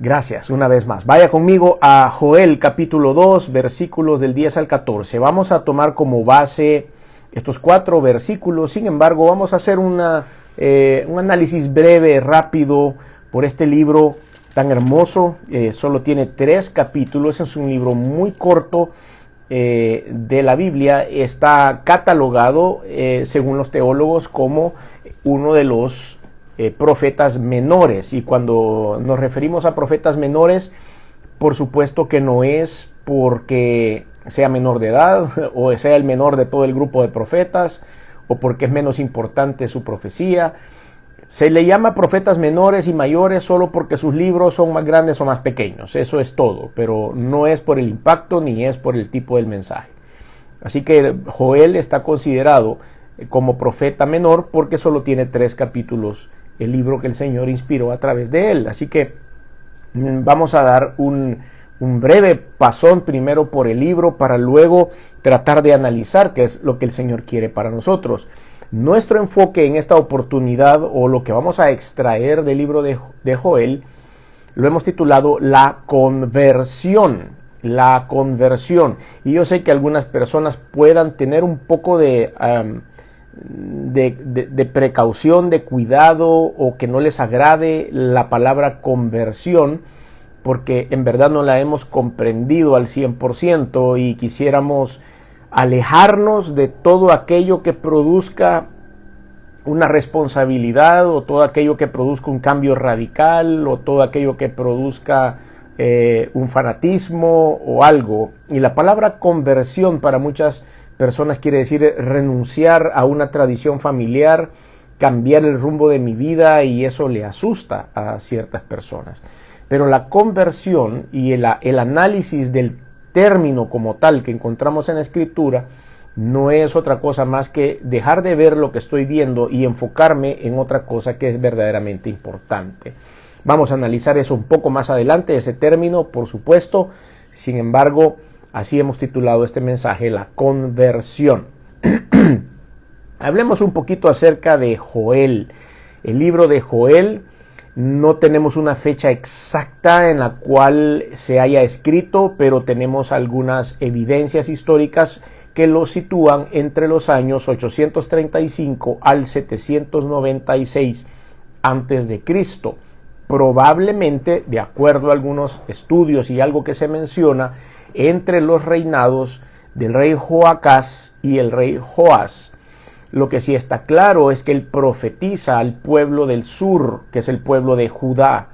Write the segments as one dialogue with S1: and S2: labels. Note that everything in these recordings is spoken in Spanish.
S1: Gracias, una vez más. Vaya conmigo a Joel capítulo 2, versículos del 10 al 14. Vamos a tomar como base estos 4 versículos. Sin embargo, vamos a hacer un análisis breve, rápido, por este libro tan hermoso. Solo tiene 3 capítulos. Es un libro muy corto de la Biblia. Está catalogado, según los teólogos, como uno de los profetas menores, y cuando nos referimos a profetas menores, por supuesto que no es porque sea menor de edad o sea el menor de todo el grupo de profetas o porque es menos importante su profecía. Se le llama profetas menores y mayores solo porque sus libros son más grandes o más pequeños, eso es todo, pero no es por el impacto ni es por el tipo del mensaje. Así que Joel está considerado como profeta menor porque solo tiene 3 capítulos el libro que el Señor inspiró a través de él. Así que vamos a dar un breve pasón primero por el libro para luego tratar de analizar qué es lo que el Señor quiere para nosotros. Nuestro enfoque en esta oportunidad, o lo que vamos a extraer del libro de Joel, lo hemos titulado La Conversión. La conversión. Y yo sé que algunas personas puedan tener un poco de precaución, de cuidado, o que no les agrade la palabra conversión, porque en verdad no la hemos comprendido al 100% y quisiéramos alejarnos de todo aquello que produzca una responsabilidad, o todo aquello que produzca un cambio radical, o todo aquello que produzca un fanatismo o algo. Y la palabra conversión para muchas personas quiere decir renunciar a una tradición familiar, cambiar el rumbo de mi vida, y eso le asusta a ciertas personas. Pero la conversión y el análisis del término como tal que encontramos en la Escritura no es otra cosa más que dejar de ver lo que estoy viendo y enfocarme en otra cosa que es verdaderamente importante. Vamos a analizar eso un poco más adelante, ese término, por supuesto. Sin embargo, así hemos titulado este mensaje, La Conversión. Hablemos un poquito acerca de Joel. El libro de Joel, no tenemos una fecha exacta en la cual se haya escrito, pero tenemos algunas evidencias históricas que lo sitúan entre los años 835 al 796 a.C. Probablemente, de acuerdo a algunos estudios y algo que se menciona, entre los reinados del rey Joacás y el rey Joás. Lo que sí está claro es que él profetiza al pueblo del sur, que es el pueblo de Judá.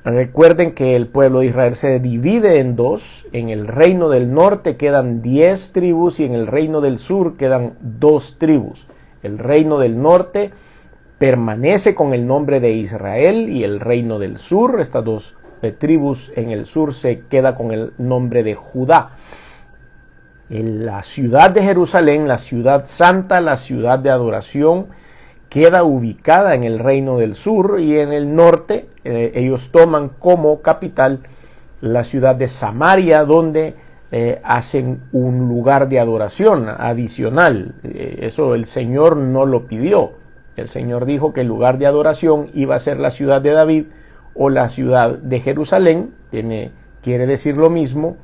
S1: Recuerden que el pueblo de Israel se divide en 2. En el reino del norte quedan 10 tribus y en el reino del sur quedan 2 tribus. El reino del norte permanece con el nombre de Israel, y el reino del sur, estas 2 tribus en el sur, se queda con el nombre de Judá. En la ciudad de Jerusalén, la ciudad santa, la ciudad de adoración, queda ubicada en el reino del sur, y en el norte ellos toman como capital la ciudad de Samaria, donde hacen un lugar de adoración adicional. Eso el Señor no lo pidió. El Señor dijo que el lugar de adoración iba a ser la ciudad de David o la ciudad de Jerusalén. Quiere decir lo mismo,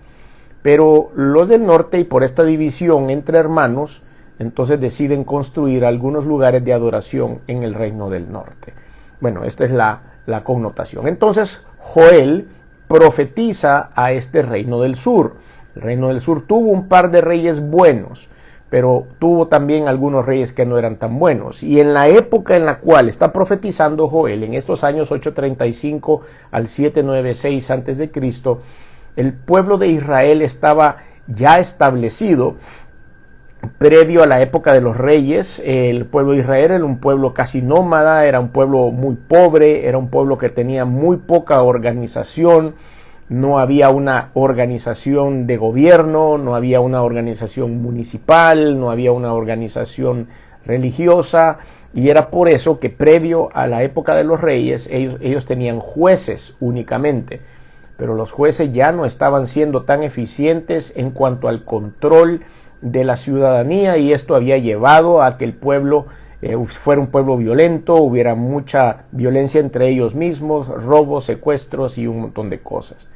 S1: pero los del norte, y por esta división entre hermanos, entonces deciden construir algunos lugares de adoración en el reino del norte. Bueno, esta es la connotación. Entonces Joel profetiza a este reino del sur. El reino del sur tuvo un par de reyes buenos, pero tuvo también algunos reyes que no eran tan buenos. Y en la época en la cual está profetizando Joel, en estos años 835 al 796 a.C., el pueblo de Israel estaba ya establecido. Previo a la época de los reyes, el pueblo de Israel era un pueblo casi nómada, era un pueblo muy pobre, era un pueblo que tenía muy poca organización. No había una organización de gobierno, no había una organización municipal, no había una organización religiosa, y era por eso que previo a la época de los reyes ellos tenían jueces únicamente, pero los jueces ya no estaban siendo tan eficientes en cuanto al control de la ciudadanía, y esto había llevado a que el pueblo fuera un pueblo violento, hubiera mucha violencia entre ellos mismos, robos, secuestros y un montón de cosas.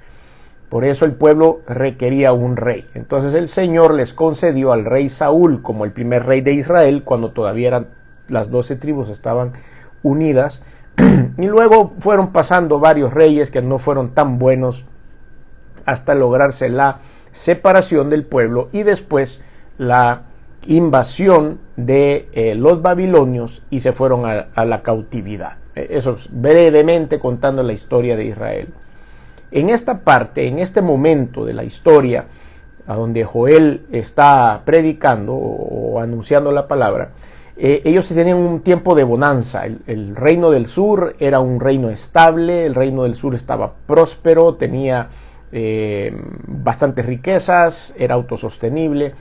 S1: Por eso el pueblo requería un rey. Entonces el Señor les concedió al rey Saúl como el primer rey de Israel, cuando todavía las 12 tribus estaban unidas. Y luego fueron pasando varios reyes que no fueron tan buenos hasta lograrse la separación del pueblo y después la invasión de los babilonios y se fueron a la cautividad. Eso es brevemente contando la historia de Israel. En esta parte, en este momento de la historia, a donde Joel está predicando o anunciando la palabra, ellos tenían un tiempo de bonanza. El reino del sur era un reino estable, el reino del sur estaba próspero, tenía bastantes riquezas, era autosostenible.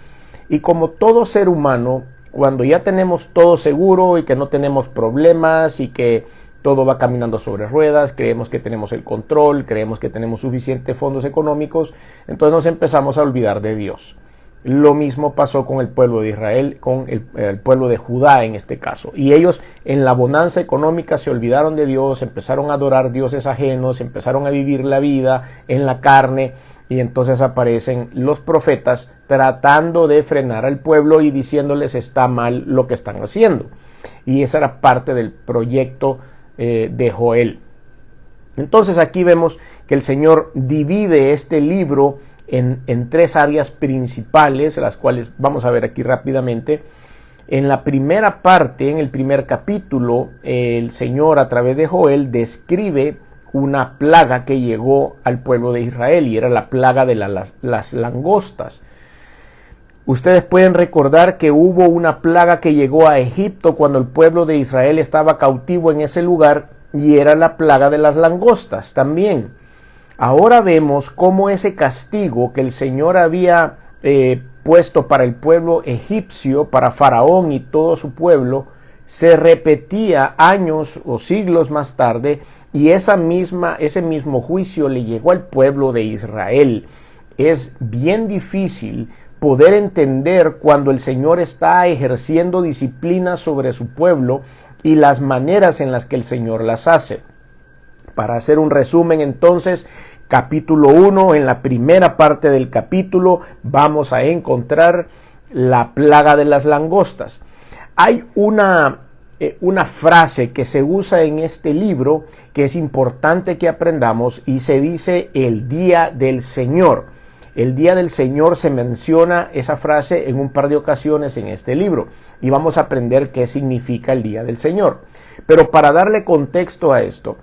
S1: Y como todo ser humano, cuando ya tenemos todo seguro y que no tenemos problemas y que todo va caminando sobre ruedas, creemos que tenemos el control, creemos que tenemos suficientes fondos económicos, entonces nos empezamos a olvidar de Dios. Lo mismo pasó con el pueblo de Israel, con el pueblo de Judá en este caso. Y ellos en la bonanza económica se olvidaron de Dios, empezaron a adorar dioses ajenos, empezaron a vivir la vida en la carne. Y entonces aparecen los profetas tratando de frenar al pueblo y diciéndoles está mal lo que están haciendo. Y esa era parte del proyecto de Joel. Entonces aquí vemos que el Señor divide este libro en tres áreas principales, las cuales vamos a ver aquí rápidamente. En la primera parte, en el primer capítulo, el Señor a través de Joel describe una plaga que llegó al pueblo de Israel y era la plaga de las langostas. Ustedes pueden recordar que hubo una plaga que llegó a Egipto cuando el pueblo de Israel estaba cautivo en ese lugar y era la plaga de las langostas también. Ahora vemos cómo ese castigo que el Señor había puesto para el pueblo egipcio, para Faraón y todo su pueblo, se repetía años o siglos más tarde y ese mismo juicio le llegó al pueblo de Israel. Es bien difícil poder entender cuando el Señor está ejerciendo disciplina sobre su pueblo y las maneras en las que el Señor las hace. Para hacer un resumen entonces, capítulo 1, en la primera parte del capítulo vamos a encontrar la plaga de las langostas. Hay una frase que se usa en este libro que es importante que aprendamos y se dice el día del Señor. El día del Señor se menciona esa frase en un par de ocasiones en este libro y vamos a aprender qué significa el día del Señor. Pero para darle contexto a esto,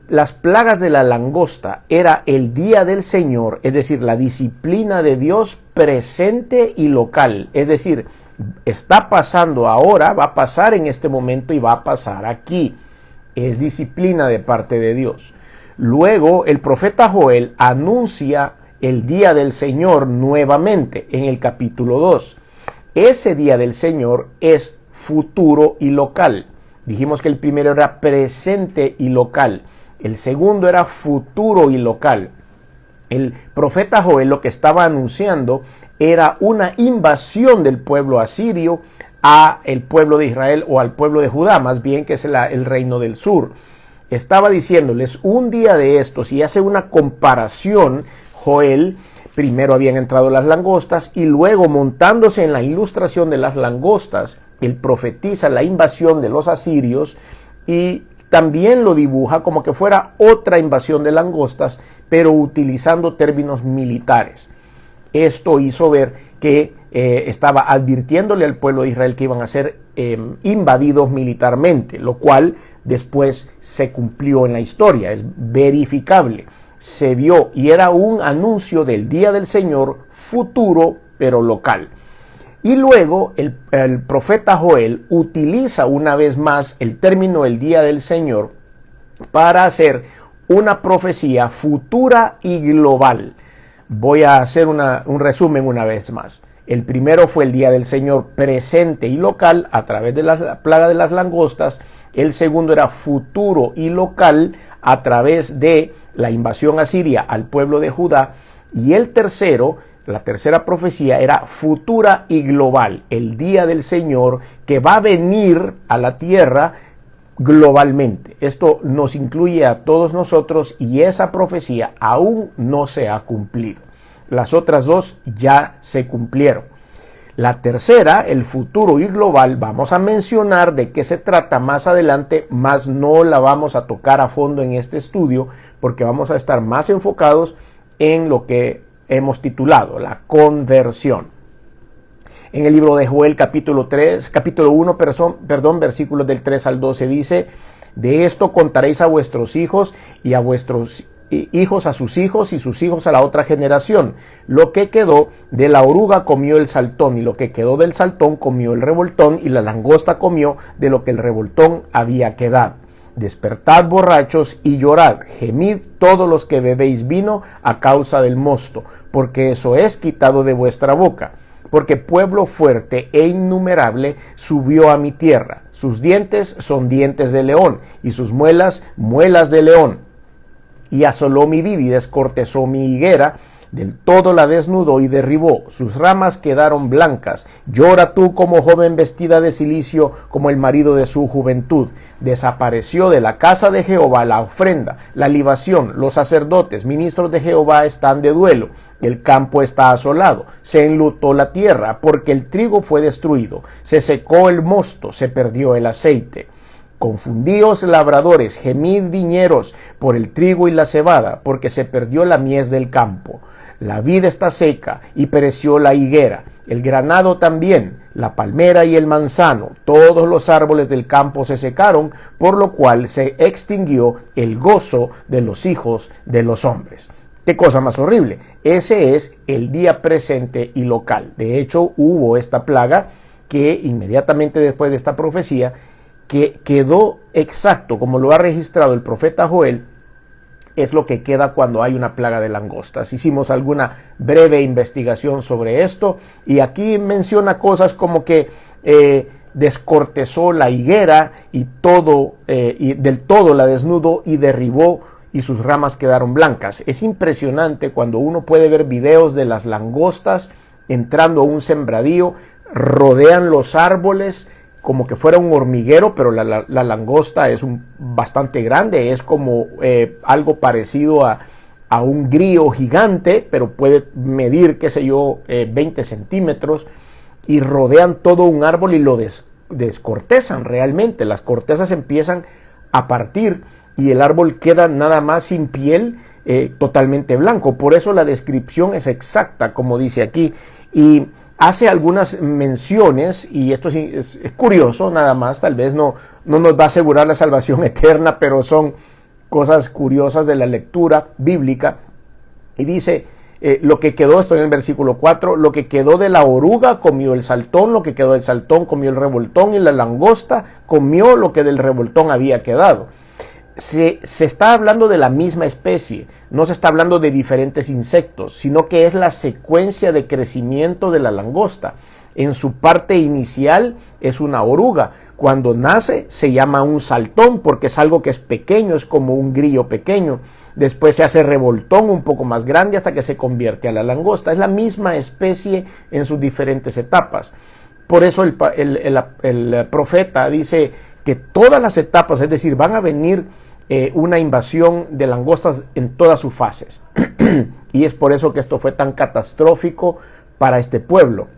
S1: las plagas de la langosta era el día del Señor, es decir, la disciplina de Dios presente y local, es decir, está pasando ahora, va a pasar en este momento y va a pasar aquí. Es disciplina de parte de Dios. Luego el profeta Joel anuncia el día del Señor nuevamente en el capítulo 2. Ese día del Señor es futuro y local. Dijimos que el primero era presente y local. El segundo era futuro y local. El profeta Joel lo que estaba anunciando era una invasión del pueblo asirio a el pueblo de Israel o al pueblo de Judá, más bien que es el reino del sur. Estaba diciéndoles un día de estos y hace una comparación. Joel, primero habían entrado las langostas y luego montándose en la ilustración de las langostas, él profetiza la invasión de los asirios y también lo dibuja como que fuera otra invasión de langostas, pero utilizando términos militares. Esto hizo ver que estaba advirtiéndole al pueblo de Israel que iban a ser invadidos militarmente, lo cual después se cumplió en la historia, es verificable. Se vio y era un anuncio del día del Señor futuro pero local. Y luego el profeta Joel utiliza una vez más el término el día del Señor para hacer una profecía futura y global. Voy a hacer un resumen una vez más. El primero fue el día del Señor presente y local a través de la plaga de las langostas. El segundo era futuro y local a través de la invasión asiria al pueblo de Judá. Y el tercero, La tercera profecía era futura y global, el día del Señor que va a venir a la tierra globalmente. Esto nos incluye a todos nosotros y esa profecía aún no se ha cumplido. Las otras dos ya se cumplieron. La tercera, el futuro y global, vamos a mencionar de qué se trata más adelante, más no la vamos a tocar a fondo en este estudio porque vamos a estar más enfocados en lo que hemos titulado la conversión. En el libro de Joel capítulo 1, versículos del 3 al 12 dice: de esto contaréis a vuestros hijos y a vuestros hijos a sus hijos y sus hijos a la otra generación. Lo que quedó de la oruga comió el saltón, y lo que quedó del saltón comió el revoltón, y la langosta comió de lo que el revoltón había quedado. Despertad borrachos y llorad, gemid todos los que bebéis vino a causa del mosto, porque eso es quitado de vuestra boca. Porque pueblo fuerte e innumerable subió a mi tierra. Sus dientes son dientes de león, y sus muelas, muelas de león. Y asoló mi vid y descortezó mi higuera, del todo la desnudó y derribó. Sus ramas quedaron blancas. Llora tú como joven vestida de cilicio, como el marido de su juventud. Desapareció de la casa de Jehová la ofrenda, la libación. Los sacerdotes, ministros de Jehová, están de duelo. El campo está asolado. Se enlutó la tierra, porque el trigo fue destruido. Se secó el mosto, se perdió el aceite. Confundíos labradores, gemid viñeros por el trigo y la cebada, porque se perdió la mies del campo. La vid está seca y pereció la higuera, el granado también, la palmera y el manzano. Todos los árboles del campo se secaron, por lo cual se extinguió el gozo de los hijos de los hombres. ¡Qué cosa más horrible! Ese es el día presente y local. De hecho, hubo esta plaga que inmediatamente después de esta profecía, que quedó exacto como lo ha registrado el profeta Joel, es lo que queda cuando hay una plaga de langostas. Hicimos alguna breve investigación sobre esto y aquí menciona cosas como que descortezó la higuera y del todo la desnudó y derribó y sus ramas quedaron blancas. Es impresionante cuando uno puede ver videos de las langostas entrando a un sembradío, rodean los árboles como que fuera un hormiguero, pero la langosta es bastante grande, es como algo parecido a un grillo gigante, pero puede medir, qué sé yo, 20 centímetros, y rodean todo un árbol y lo descortezan realmente. Las cortezas empiezan a partir y el árbol queda nada más sin piel, totalmente blanco. Por eso la descripción es exacta, como dice aquí, y hace algunas menciones, y esto es curioso nada más, tal vez no nos va a asegurar la salvación eterna, pero son cosas curiosas de la lectura bíblica. Y dice, lo que quedó, estoy en el versículo 4, lo que quedó de la oruga comió el saltón, lo que quedó del saltón comió el revoltón, y la langosta comió lo que del revoltón había quedado. Se está hablando de la misma especie, no se está hablando de diferentes insectos, sino que es la secuencia de crecimiento de la langosta. En su parte inicial es una oruga, cuando nace se llama un saltón porque es algo que es pequeño, es como un grillo pequeño. Después se hace revoltón un poco más grande hasta que se convierte a la langosta. Es la misma especie en sus diferentes etapas. Por eso el profeta dice que todas las etapas, es decir, van a venir una invasión de langostas en todas sus fases. Y es por eso que esto fue tan catastrófico para este pueblo.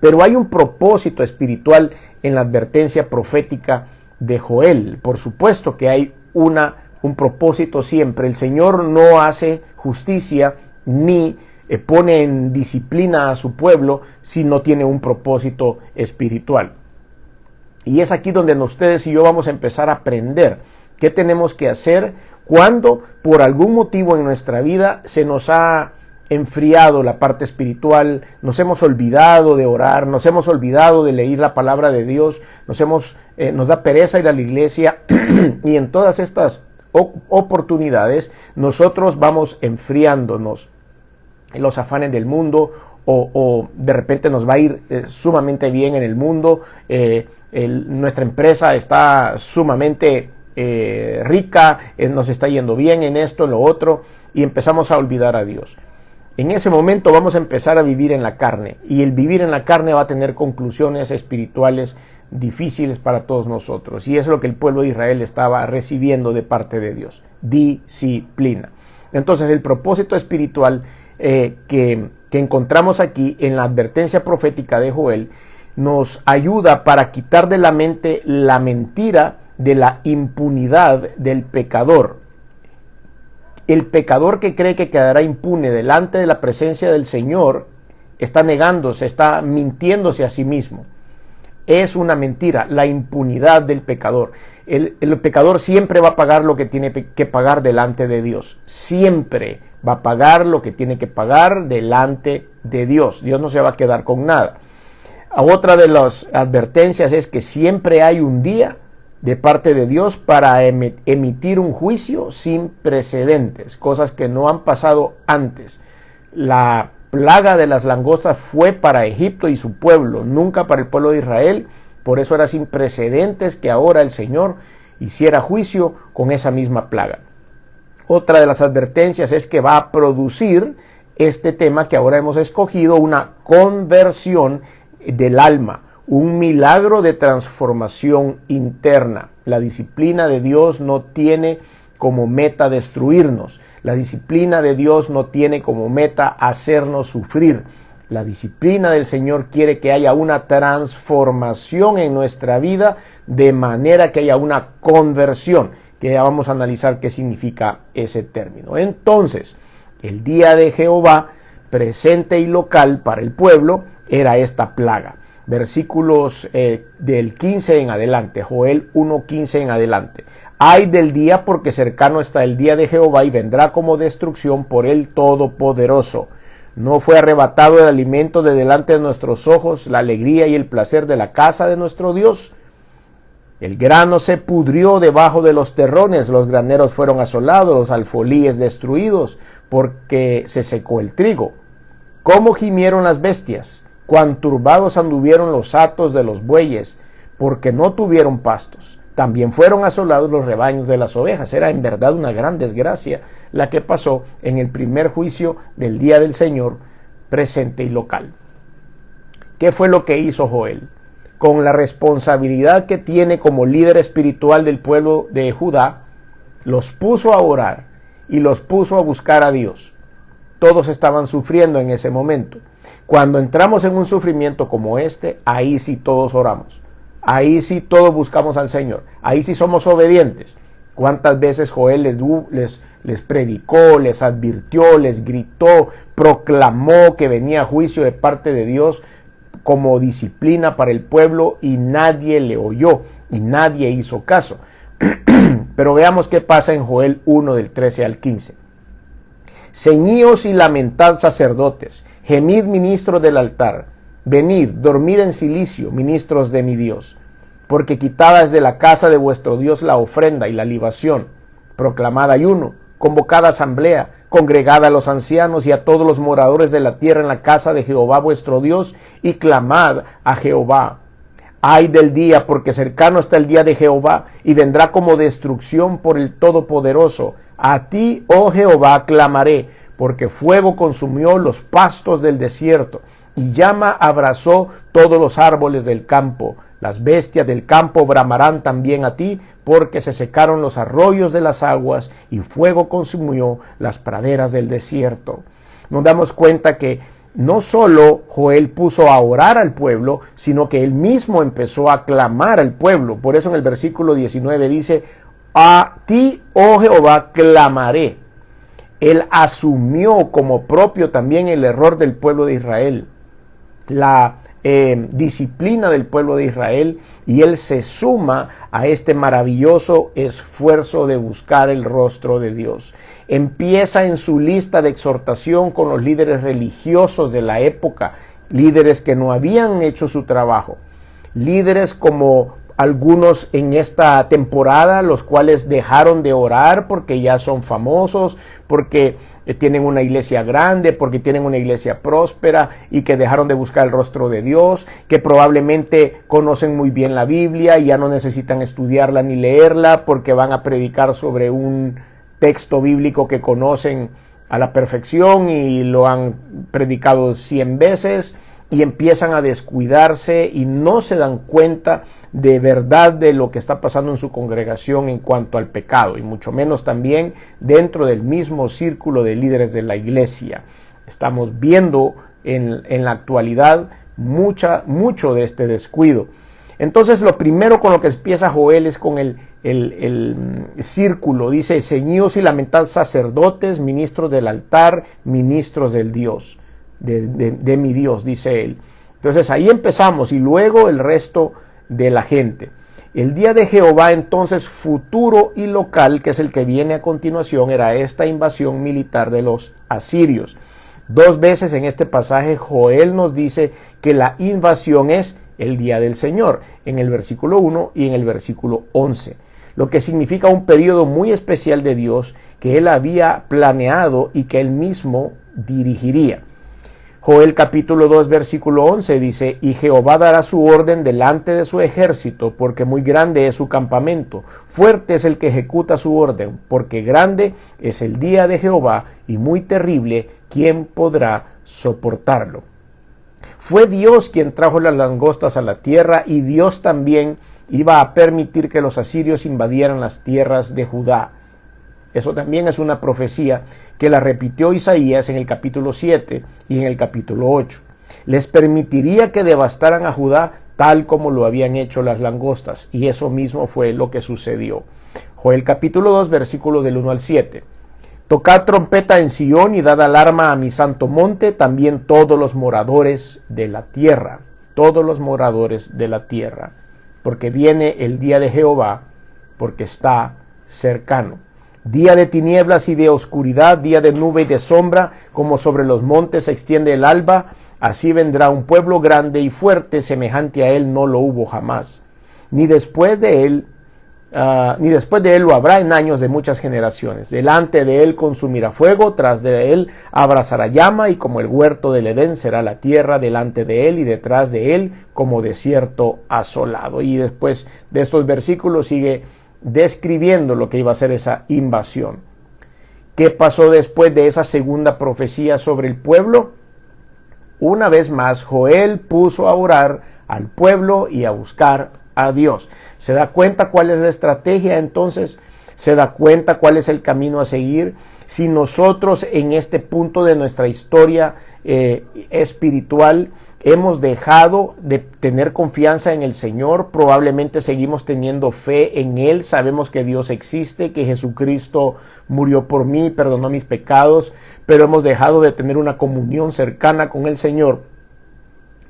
S1: Pero hay un propósito espiritual en la advertencia profética de Joel. Por supuesto que hay un propósito siempre. El Señor no hace justicia ni pone en disciplina a su pueblo si no tiene un propósito espiritual. Y es aquí donde ustedes y yo vamos a empezar a aprender qué tenemos que hacer cuando por algún motivo en nuestra vida se nos ha enfriado la parte espiritual, nos hemos olvidado de orar, nos hemos olvidado de leer la palabra de Dios, nos da pereza ir a la iglesia y en todas estas oportunidades nosotros vamos enfriándonos en los afanes del mundo o de repente nos va a ir sumamente bien en el mundo, nuestra empresa está sumamente rica, nos está yendo bien en esto, en lo otro, y empezamos a olvidar a Dios. en ese momento vamos a empezar a vivir en la carne, y el vivir en la carne va a tener conclusiones espirituales difíciles para todos nosotros, y es lo que el pueblo de Israel estaba recibiendo de parte de Dios: disciplina. Entonces, el propósito espiritual que encontramos aquí en la advertencia profética de Joel nos ayuda para quitar de la mente la mentira de la impunidad del pecador. El pecador que cree que quedará impune delante de la presencia del Señor está negándose, está mintiéndose a sí mismo. Es una mentira, la impunidad del pecador. El pecador siempre va a pagar lo que tiene que pagar delante de Dios. Siempre va a pagar lo que tiene que pagar delante de Dios. Dios no se va a quedar con nada. Otra de las advertencias es que siempre hay un día de parte de Dios para emitir un juicio sin precedentes, cosas que no han pasado antes. La plaga de las langostas fue para Egipto y su pueblo, nunca para el pueblo de Israel. Por eso era sin precedentes que ahora el Señor hiciera juicio con esa misma plaga. Otra de las advertencias es que va a producir este tema que ahora hemos escogido, una conversión del alma, un milagro de transformación interna. La disciplina de Dios no tiene como meta destruirnos. La disciplina de Dios no tiene como meta hacernos sufrir. La disciplina del Señor quiere que haya una transformación en nuestra vida, de manera que haya una conversión, que ya vamos a analizar qué significa ese término. Entonces, el día de Jehová, presente y local para el pueblo, era esta plaga. Versículos del 15 en adelante, Joel 1:15 en adelante. Ay del día, porque cercano está el día de Jehová, y vendrá como destrucción por el Todopoderoso. No fue arrebatado el alimento de delante de nuestros ojos, la alegría y el placer de la casa de nuestro Dios. El grano se pudrió debajo de los terrones, los graneros fueron asolados, los alfolíes destruidos, porque se secó el trigo. ¿Cómo gimieron las bestias? Cuán turbados anduvieron los hatos de los bueyes, porque no tuvieron pastos. También fueron asolados los rebaños de las ovejas. Era en verdad una gran desgracia la que pasó en el primer juicio del día del Señor, presente y local. ¿Qué fue lo que hizo Joel? Con la responsabilidad que tiene como líder espiritual del pueblo de Judá, los puso a orar y los puso a buscar a Dios. Todos estaban sufriendo en ese momento. Cuando entramos en un sufrimiento como este, ahí sí todos oramos. Ahí sí todos buscamos al Señor. Ahí sí somos obedientes. ¿Cuántas veces Joel les predicó, les advirtió, les gritó, proclamó que venía juicio de parte de Dios como disciplina para el pueblo, y nadie le oyó y nadie hizo caso? Pero veamos qué pasa en Joel 1 del 13 al 15. Ceñíos y lamentad, sacerdotes, gemid, ministros del altar, venid, dormid en cilicio, ministros de mi Dios, porque quitada es de la casa de vuestro Dios la ofrenda y la libación, proclamad ayuno, convocad asamblea, congregad a los ancianos y a todos los moradores de la tierra en la casa de Jehová vuestro Dios, y clamad a Jehová. Ay del día, porque cercano está el día de Jehová, y vendrá como destrucción por el Todopoderoso. A ti, oh Jehová, clamaré, porque fuego consumió los pastos del desierto, y llama abrazó todos los árboles del campo. Las bestias del campo bramarán también a ti, porque se secaron los arroyos de las aguas, y fuego consumió las praderas del desierto. Nos damos cuenta que no solo Joel puso a orar al pueblo, sino que él mismo empezó a clamar al pueblo. Por eso en el versículo 19 dice: a ti, oh Jehová, clamaré. Él asumió como propio también el error del pueblo de Israel, la disciplina del pueblo de Israel, y él se suma a este maravilloso esfuerzo de buscar el rostro de Dios. Empieza en su lista de exhortación con los líderes religiosos de la época, líderes que no habían hecho su trabajo, líderes como algunos en esta temporada, los cuales dejaron de orar porque ya son famosos, porque tienen una iglesia grande, porque tienen una iglesia próspera, y que dejaron de buscar el rostro de Dios, que probablemente conocen muy bien la Biblia y ya no necesitan estudiarla ni leerla porque van a predicar sobre un texto bíblico que conocen a la perfección y lo han predicado 100 veces y empiezan a descuidarse y no se dan cuenta de verdad de lo que está pasando en su congregación en cuanto al pecado, y mucho menos también dentro del mismo círculo de líderes de la iglesia. Estamos viendo en la actualidad mucho de este descuido. Entonces lo primero con lo que empieza Joel es con el círculo. Dice: ceñíos y lamentad sacerdotes, ministros del altar, ministros del Dios, de mi Dios, dice él. Entonces ahí empezamos, y luego el resto de la gente. El día de Jehová entonces futuro y local, que es el que viene a continuación, era esta invasión militar de los asirios. 2 veces en este pasaje Joel nos dice que la invasión es el día del Señor, en el versículo 1 y en el versículo 11, lo que significa un periodo muy especial de Dios que él había planeado y que él mismo dirigiría. Joel capítulo 2 versículo 11 dice: y Jehová dará su orden delante de su ejército, porque muy grande es su campamento, fuerte es el que ejecuta su orden, porque grande es el día de Jehová y muy terrible, ¿quién podrá soportarlo? Fue Dios quien trajo las langostas a la tierra, y Dios también iba a permitir que los asirios invadieran las tierras de Judá. Eso también es una profecía que la repitió Isaías en el capítulo 7 y en el capítulo 8. Les permitiría que devastaran a Judá tal como lo habían hecho las langostas, y eso mismo fue lo que sucedió. Joel capítulo 2 versículos del 1 al 7. Tocad trompeta en Sión y dad alarma a mi santo monte, también todos los moradores de la tierra, porque viene el día de Jehová, porque está cercano. Día de tinieblas y de oscuridad, día de nube y de sombra, como sobre los montes se extiende el alba, así vendrá un pueblo grande y fuerte, semejante a él no lo hubo jamás. Ni después de él lo habrá en años de muchas generaciones. Delante de él consumirá fuego, tras de él abrazará llama, y como el huerto del Edén será la tierra delante de él, y detrás de él como desierto asolado. Y después de estos versículos sigue describiendo lo que iba a ser esa invasión. ¿Qué pasó después de esa segunda profecía sobre el pueblo? Una vez más, Joel puso a orar al pueblo y a buscar a Dios. ¿Se da cuenta cuál es la estrategia entonces? ¿Se da cuenta cuál es el camino a seguir? Si nosotros en este punto de nuestra historia espiritual hemos dejado de tener confianza en el Señor, probablemente seguimos teniendo fe en Él, sabemos que Dios existe, que Jesucristo murió por mí, perdonó mis pecados, pero hemos dejado de tener una comunión cercana con el Señor.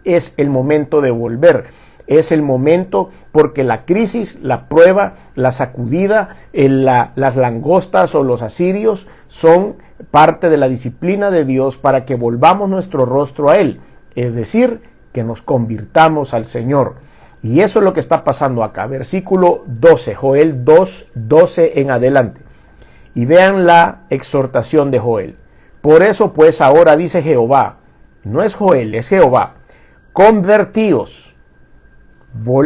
S1: Es el momento de volver. Es el momento, porque la crisis, la prueba, la sacudida, las langostas o los asirios son parte de la disciplina de Dios para que volvamos nuestro rostro a Él, es decir, que nos convirtamos al Señor. Y eso es lo que está pasando acá. Versículo 12, Joel 2, 12 en adelante. Y vean la exhortación de Joel. Por eso pues ahora dice Jehová, no es Joel, es Jehová, convertíos.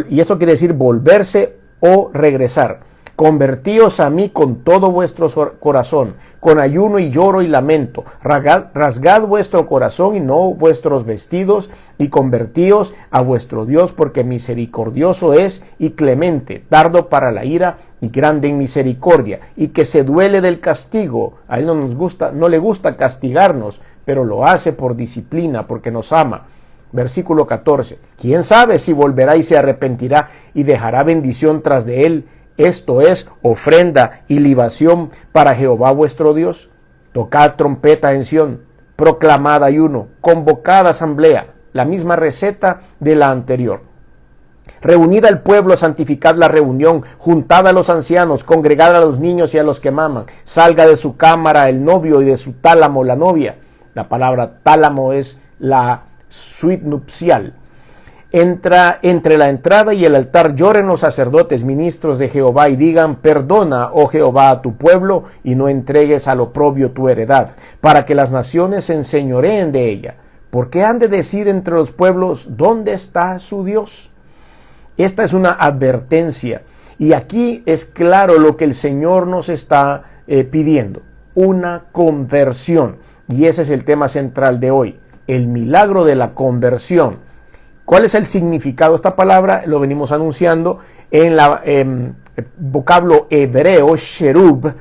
S1: Y eso quiere decir volverse o regresar. Convertíos a mí con todo vuestro corazón, con ayuno y lloro y lamento. Rasgad vuestro corazón y no vuestros vestidos, y convertíos a vuestro Dios, porque misericordioso es y clemente, tardo para la ira y grande en misericordia, y que se duele del castigo. A Él no le gusta castigarnos, pero lo hace por disciplina, porque nos ama. Versículo 14. ¿Quién sabe si volverá y se arrepentirá y dejará bendición tras de él? Esto es ofrenda y libación para Jehová vuestro Dios. Tocad trompeta en Sión, proclamad ayuno, convocad asamblea, la misma receta de la anterior. Reunid al pueblo, santificad la reunión, juntad a los ancianos, congregad a los niños y a los que maman. Salga de su cámara el novio y de su tálamo la novia. La palabra tálamo es la suite nupcial. Entre la entrada y el altar lloren los sacerdotes, ministros de Jehová, y digan: perdona, oh Jehová, a tu pueblo, y no entregues al oprobio tu heredad, para que las naciones se enseñoreen de ella. ¿Por qué han de decir entre los pueblos: ¿dónde está su Dios? Esta es una advertencia, y aquí es claro lo que el Señor nos está pidiendo. una conversión. Y ese es el tema central de hoy, el milagro de la conversión. ¿Cuál es el significado de esta palabra? Lo venimos anunciando en el vocablo hebreo, sherub,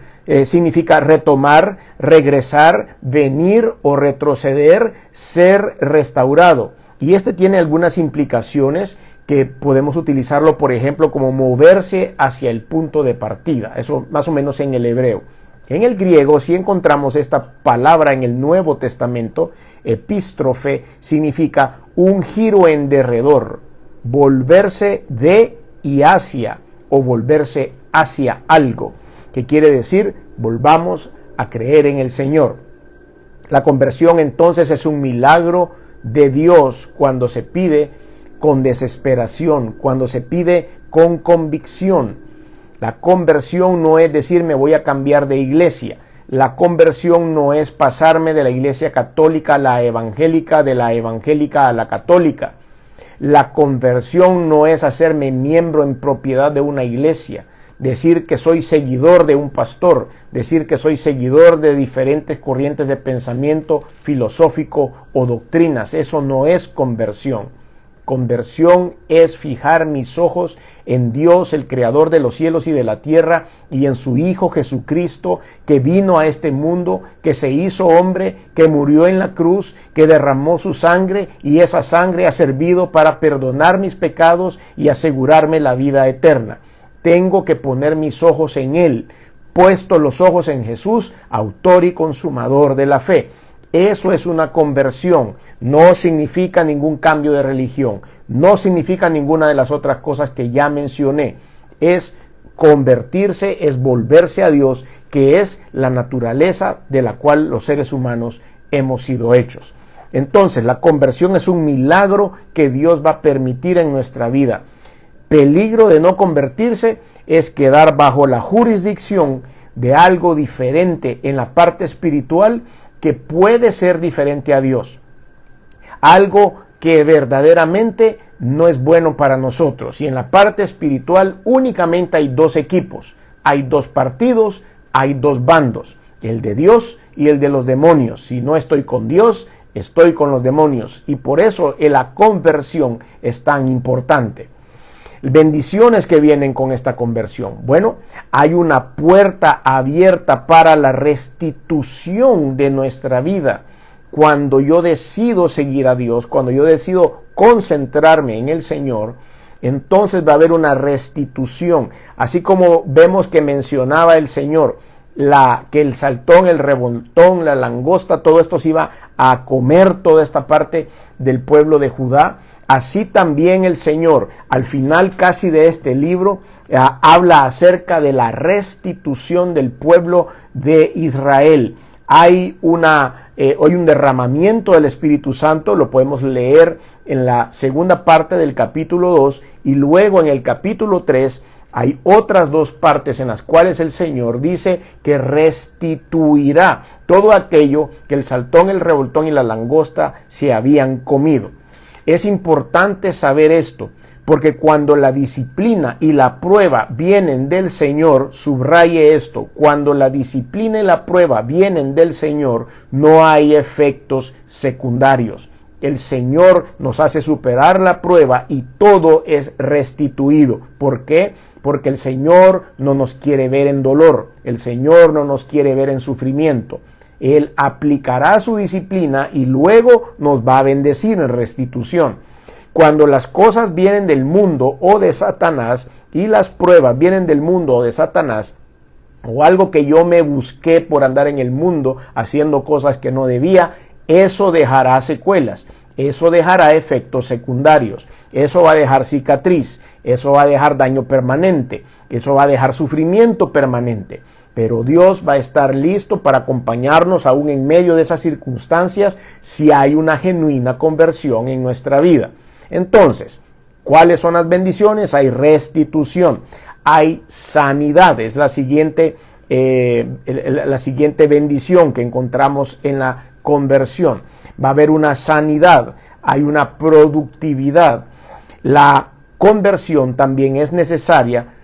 S1: significa retomar, regresar, venir o retroceder, ser restaurado. Y este tiene algunas implicaciones que podemos utilizarlo, por ejemplo, como moverse hacia el punto de partida. Eso más o menos en el hebreo. En el griego, si encontramos esta palabra en el Nuevo Testamento, epístrofe, significa un giro en derredor, volverse de y hacia, o volverse hacia algo, que quiere decir, volvamos a creer en el Señor. La conversión entonces es un milagro de Dios cuando se pide con desesperación, cuando se pide con convicción. La conversión no es decir me voy a cambiar de iglesia. La conversión no es pasarme de la iglesia católica a la evangélica, de la evangélica a la católica. La conversión no es hacerme miembro en propiedad de una iglesia, decir que soy seguidor de un pastor, decir que soy seguidor de diferentes corrientes de pensamiento filosófico o doctrinas. Eso no es conversión. Conversión es fijar mis ojos en Dios, el creador de los cielos y de la tierra, y en su Hijo Jesucristo, que vino a este mundo, que se hizo hombre, que murió en la cruz, que derramó su sangre, y esa sangre ha servido para perdonar mis pecados y asegurarme la vida eterna. Tengo que poner mis ojos en Él, puesto los ojos en Jesús, autor y consumador de la fe. Eso es una conversión, no significa ningún cambio de religión, no significa ninguna de las otras cosas que ya mencioné. Es convertirse, es volverse a Dios, que es la naturaleza de la cual los seres humanos hemos sido hechos. Entonces, la conversión es un milagro que Dios va a permitir en nuestra vida. Peligro de no convertirse es quedar bajo la jurisdicción de algo diferente en la parte espiritual que puede ser diferente a Dios. Algo que verdaderamente no es bueno para nosotros. Y en la parte espiritual únicamente hay dos equipos, hay dos partidos, hay dos bandos, el de Dios y el de los demonios. Si no estoy con Dios, estoy con los demonios. Y por eso la conversión es tan importante. Bendiciones que vienen con esta conversión. Bueno, hay una puerta abierta para la restitución de nuestra vida. Cuando yo decido seguir a Dios, cuando yo decido concentrarme en el Señor, entonces va a haber una restitución. Así como vemos que mencionaba el Señor, que el saltón, el revoltón, la langosta, todo esto se iba a comer toda esta parte del pueblo de Judá. Así también el Señor, al final casi de este libro, habla acerca de la restitución del pueblo de Israel. Hay un derramamiento del Espíritu Santo, lo podemos leer en la segunda parte del capítulo 2, y luego en el capítulo 3 hay otras dos partes en las cuales el Señor dice que restituirá todo aquello que el saltón, el revoltón y la langosta se habían comido. Es importante saber esto, porque cuando la disciplina y la prueba vienen del Señor, subraye esto, cuando la disciplina y la prueba vienen del Señor, no hay efectos secundarios. El Señor nos hace superar la prueba y todo es restituido. ¿Por qué? Porque el Señor no nos quiere ver en dolor, el Señor no nos quiere ver en sufrimiento. Él aplicará su disciplina y luego nos va a bendecir en restitución. Cuando las cosas vienen del mundo o de Satanás y las pruebas vienen del mundo o de Satanás, o algo que yo me busqué por andar en el mundo haciendo cosas que no debía, eso dejará secuelas, eso dejará efectos secundarios, eso va a dejar cicatriz, eso va a dejar daño permanente, eso va a dejar sufrimiento permanente. Pero Dios va a estar listo para acompañarnos aún en medio de esas circunstancias si hay una genuina conversión en nuestra vida. Entonces, ¿cuáles son las bendiciones? Hay restitución, hay sanidad, es la siguiente bendición que encontramos en la conversión. Va a haber una sanidad, hay una productividad. La conversión también es necesaria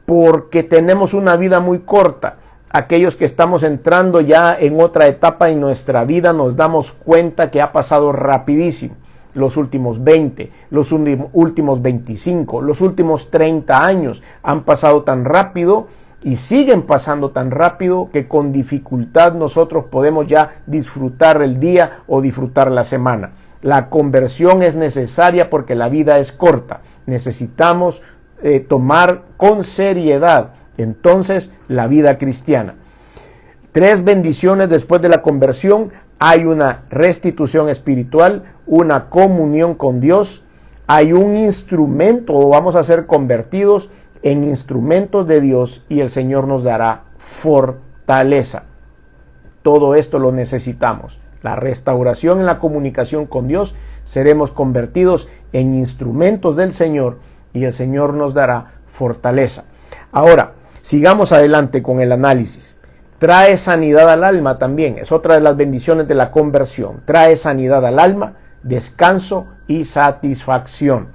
S1: porque tenemos una vida muy corta aquellos que estamos entrando ya en otra etapa en nuestra vida, nos damos cuenta que ha pasado rapidísimo. Los últimos 20, los últimos 25, los últimos 30 años han pasado tan rápido y siguen pasando tan rápido que con dificultad nosotros podemos ya disfrutar el día o disfrutar la semana. La conversión es necesaria porque la vida es corta. Necesitamos tomar con seriedad entonces la vida cristiana. 3 bendiciones después de la conversión. Hay una restitución espiritual, una comunión con Dios, hay un instrumento, o vamos a ser convertidos en instrumentos de Dios, y el Señor nos dará fortaleza. Todo esto lo necesitamos. La restauración en la comunicación con Dios, seremos convertidos en instrumentos del Señor y el Señor nos dará fortaleza. Ahora, sigamos adelante con el análisis. Trae sanidad al alma también, es otra de las bendiciones de la conversión. Trae sanidad al alma, descanso y satisfacción.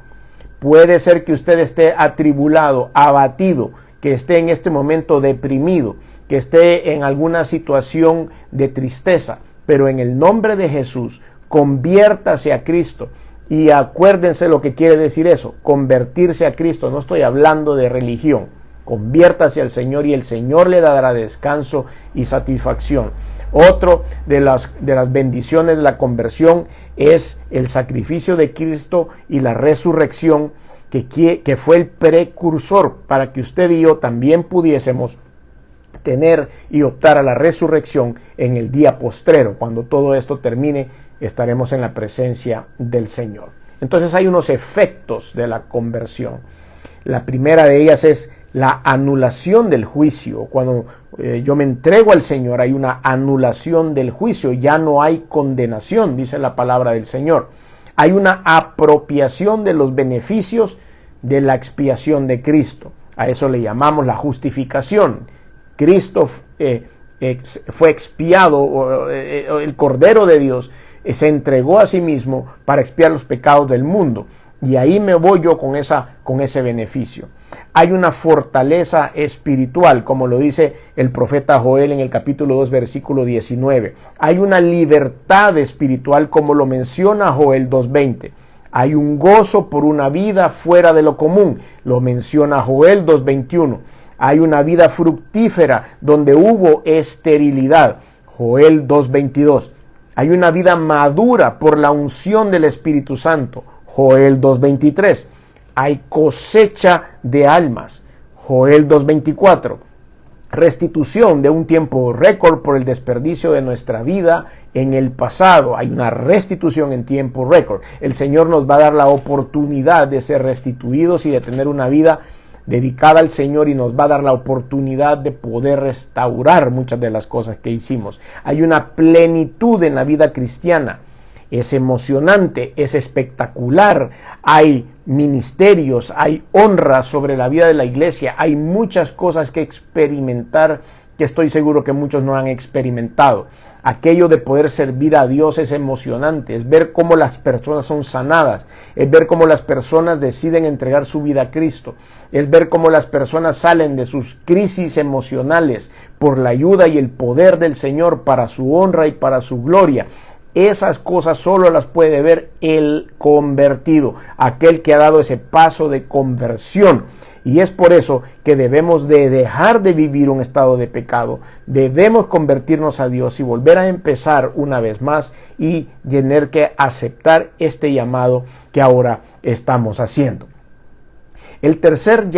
S1: Puede ser que usted esté atribulado, abatido, que esté en este momento deprimido, que esté en alguna situación de tristeza, pero en el nombre de Jesús, conviértase a Cristo. Y acuérdense lo que quiere decir eso, convertirse a Cristo. No estoy hablando de religión. Conviértase al Señor y el Señor le dará descanso y satisfacción. Otro de las bendiciones de la conversión es el sacrificio de Cristo y la resurrección, que fue el precursor para que usted y yo también pudiésemos tener y optar a la resurrección en el día postrero. Cuando todo esto termine, estaremos en la presencia del Señor. Entonces hay unos efectos de la conversión. La primera de ellas es la anulación del juicio. Cuando yo me entrego al Señor, hay una anulación del juicio. Ya no hay condenación, dice la palabra del Señor. Hay una apropiación de los beneficios de la expiación de Cristo. A eso le llamamos la justificación. Cristo fue expiado, el Cordero de Dios se entregó a sí mismo para expiar los pecados del mundo. Y ahí me voy yo con ese beneficio. Hay una fortaleza espiritual, como lo dice el profeta Joel en el capítulo 2, versículo 19. Hay una libertad espiritual, como lo menciona Joel 2:20. Hay un gozo por una vida fuera de lo común, lo menciona Joel 2:21. Hay una vida fructífera donde hubo esterilidad, Joel 2:22. Hay una vida madura por la unción del Espíritu Santo, Joel 2:23. Hay cosecha de almas, Joel 2:24. Restitución de un tiempo récord por el desperdicio de nuestra vida en el pasado. Hay una restitución en tiempo récord. El Señor nos va a dar la oportunidad de ser restituidos y de tener una vida dedicada al Señor, y nos va a dar la oportunidad de poder restaurar muchas de las cosas que hicimos. Hay una plenitud en la vida cristiana. Es emocionante, es espectacular, hay ministerios, hay honra sobre la vida de la iglesia, hay muchas cosas que experimentar que estoy seguro que muchos no han experimentado. Aquello de poder servir a Dios es emocionante, es ver cómo las personas son sanadas, es ver cómo las personas deciden entregar su vida a Cristo, es ver cómo las personas salen de sus crisis emocionales por la ayuda y el poder del Señor para su honra y para su gloria. Esas cosas solo las puede ver el convertido, aquel que ha dado ese paso de conversión. Y es por eso que debemos de dejar de vivir un estado de pecado, debemos convertirnos a Dios y volver a empezar una vez más y tener que aceptar este llamado que ahora estamos haciendo. El tercer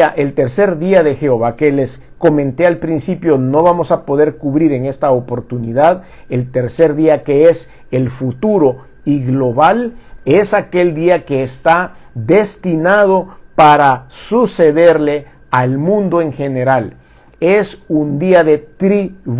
S1: día de Jehová, que les comenté al principio, no vamos a poder cubrir en esta oportunidad. El tercer día, que es el futuro y global, es aquel día que está destinado para sucederle al mundo en general. Es un día de tribulación.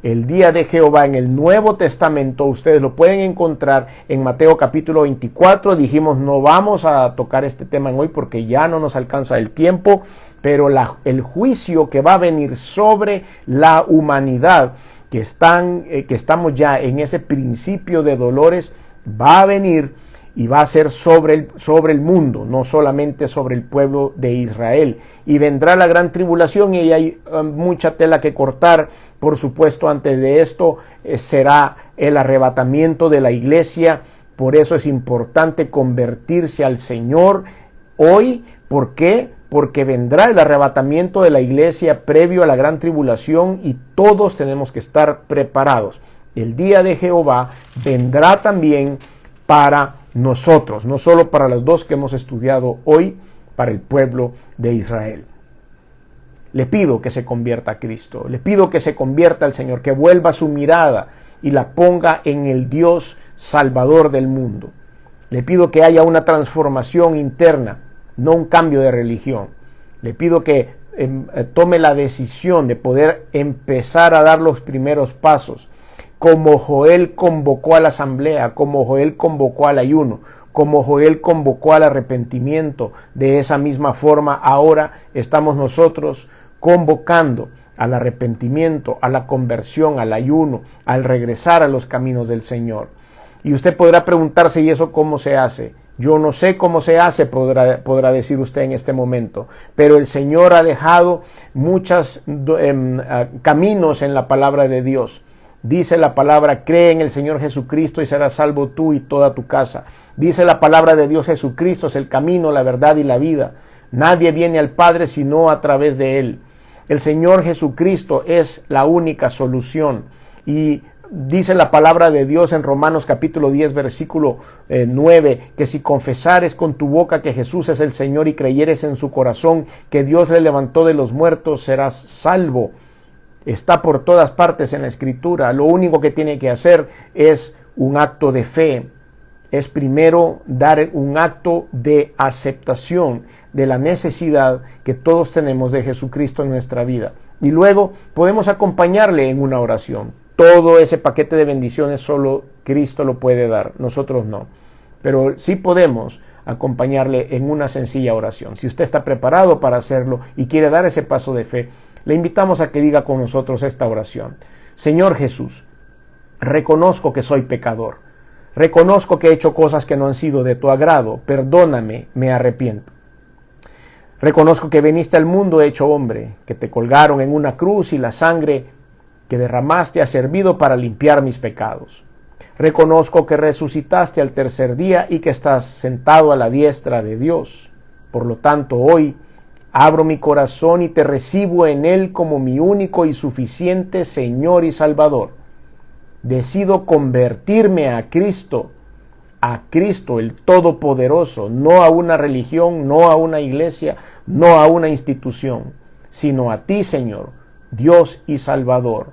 S1: El día de Jehová en el Nuevo Testamento, ustedes lo pueden encontrar en Mateo capítulo 24. Dijimos, no vamos a tocar este tema hoy porque ya no nos alcanza el tiempo, pero el juicio que va a venir sobre la humanidad, que estamos ya en ese principio de dolores, va a venir y va a ser sobre el mundo, no solamente sobre el pueblo de Israel. Y vendrá la gran tribulación y hay mucha tela que cortar. Por supuesto, antes de esto será el arrebatamiento de la iglesia. Por eso es importante convertirse al Señor hoy. ¿Por qué? Porque vendrá el arrebatamiento de la iglesia previo a la gran tribulación y todos tenemos que estar preparados. El día de Jehová vendrá también para nosotros, no solo para los dos que hemos estudiado hoy, para el pueblo de Israel. Le pido que se convierta a Cristo, le pido que se convierta al Señor, que vuelva su mirada y la ponga en el Dios Salvador del mundo. Le pido que haya una transformación interna, no un cambio de religión. Le pido que tome la decisión de poder empezar a dar los primeros pasos, como Joel convocó a la asamblea, como Joel convocó al ayuno, como Joel convocó al arrepentimiento. De esa misma forma ahora estamos nosotros convocando al arrepentimiento, a la conversión, al ayuno, al regresar a los caminos del Señor. Y usted podrá preguntarse, ¿y eso cómo se hace? Yo no sé cómo se hace, podrá decir usted en este momento, pero el Señor ha dejado muchos caminos en la palabra de Dios. Dice la palabra, cree en el Señor Jesucristo y serás salvo tú y toda tu casa. Dice la palabra de Dios, Jesucristo es el camino, la verdad y la vida. Nadie viene al Padre sino a través de Él. El Señor Jesucristo es la única solución. Y dice la palabra de Dios en Romanos capítulo 10, versículo 9, que si confesares con tu boca que Jesús es el Señor y creyeres en su corazón que Dios le levantó de los muertos, serás salvo. Está por todas partes en la Escritura. Lo único que tiene que hacer es un acto de fe. Es primero dar un acto de aceptación de la necesidad que todos tenemos de Jesucristo en nuestra vida. Y luego podemos acompañarle en una oración. Todo ese paquete de bendiciones solo Cristo lo puede dar, nosotros no. Pero sí podemos acompañarle en una sencilla oración. Si usted está preparado para hacerlo y quiere dar ese paso de fe, le invitamos a que diga con nosotros esta oración. Señor Jesús, reconozco que soy pecador. Reconozco que he hecho cosas que no han sido de tu agrado. Perdóname, me arrepiento. Reconozco que viniste al mundo hecho hombre, que te colgaron en una cruz y la sangre que derramaste ha servido para limpiar mis pecados. Reconozco que resucitaste al tercer día y que estás sentado a la diestra de Dios. Por lo tanto, hoy abro mi corazón y te recibo en él como mi único y suficiente Señor y Salvador. Decido convertirme a Cristo el Todopoderoso, no a una religión, no a una iglesia, no a una institución, sino a ti, Señor, Dios y Salvador.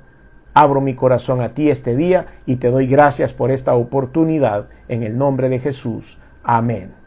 S1: Abro mi corazón a ti este día y te doy gracias por esta oportunidad en el nombre de Jesús. Amén.